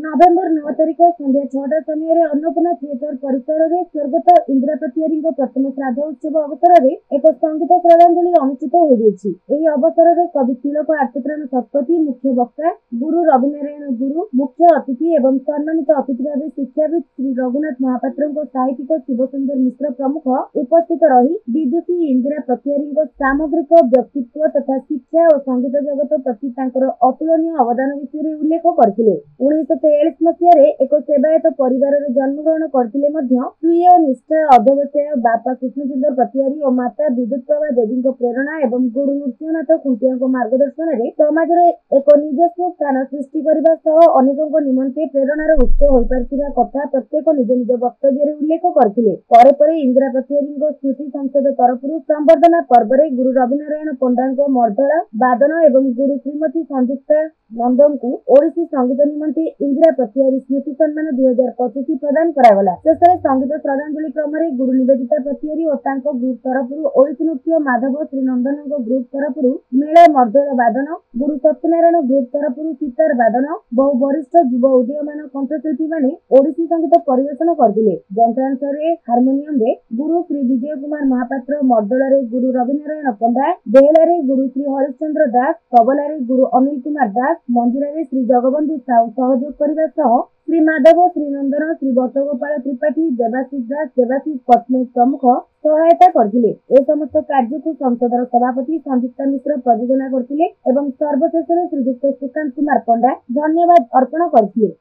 नवेम्बर 9 तारिख संध्या 6टा समय अन्नपूर्णा थिएटर परिसर में स्वर्गत इंदिरा प्रतिहारी प्रथम श्राद्ध उत्सव अवसर में एक संगीत श्रद्धांजलि अनुष्ठित हो अवसर में कवि तिलक आर्तत्राण शतपथी मुख्य वक्ता गुरु रविनारायण गुरु मुख्य अतिथि एवं सम्मानित अतिथि भाव शिक्षाविद श्री रघुनाथ महापात्र साहित्यिक शिवसुंदर मिश्र प्रमुख उपस्थित रही विदुषी इंदिरा प्रतिहारी सामग्रिक व्यक्तित्व तथा शिक्षा और संगीत जगत प्रति अतुलनीय अवदान विषय उल्लेख करते। 1943 मसीह एक सेवायत परिवार जन्मग्रहण करते स्वीय निष्ठा अध्यवसाय बापा कृष्णचंद्र प्रतिहारी और माता विद्युत प्रभा देवी प्रेरणा एवं गुरु नृसिंहनाथ खुंटिया मार्गदर्शन में समाज एक निजस्व स्थान सृष्टि करने अनेकों निमंते प्रेरणार उत्स हो पारिथिबा कथा प्रत्येक निज निज वक्तव्य उल्लेख करते। इंदिरा प्रतिहारी स्मृति संसद तरफ संबर्धना पर्व में गुरु रविनारायण पंडा मर्दला बादन एवं गुरु श्रीमती संयुक्ता नंद को ओडिसी संगीत निमंते इंदिरा प्रतिहारी स्मृति सम्मान 2025 प्रदान करागला। शेष में संगीत श्रद्धांजलि क्रम में गुरु निवेदिता प्रतिहारी और ग्रुप तरफ ओडिसी नृत्य माधव श्री नंदन ग्रुप तरफ मेला मर्दला बादन गुरु सत्यनारायण ग्रुप तरफ सितार बादन बहु वरिष्ठ युव उदीयमान कंठशिल्पी माने ओडिसी संगीत परिवेशन करथिले। जंत्रांश रे हार्मोनियम रे गुरु श्री विजय कुमार महापात्र मर्दला रे गुरु रविनारायण पंडा बेहला रे गुरु श्री हरिश्चंद्र दास तबला रे गुरु अनिल कुमार दास मंजिरा रे श्री जगबंधु साहू सहयोग करने श्री माधव श्री नंदन श्री बटगोपाल त्रिपाठी देवाशीष दास देवाशीष पट्टनायक प्रमुख सहायता करथिले। ए समस्त कार्य को संसदर सभापति संयुक्ता मिश्र प्रयोजना करथिले एवं सर्वशेष श्रीयुक्त सुशांत कुमार पंडा धन्यवाद अर्पण करथिले।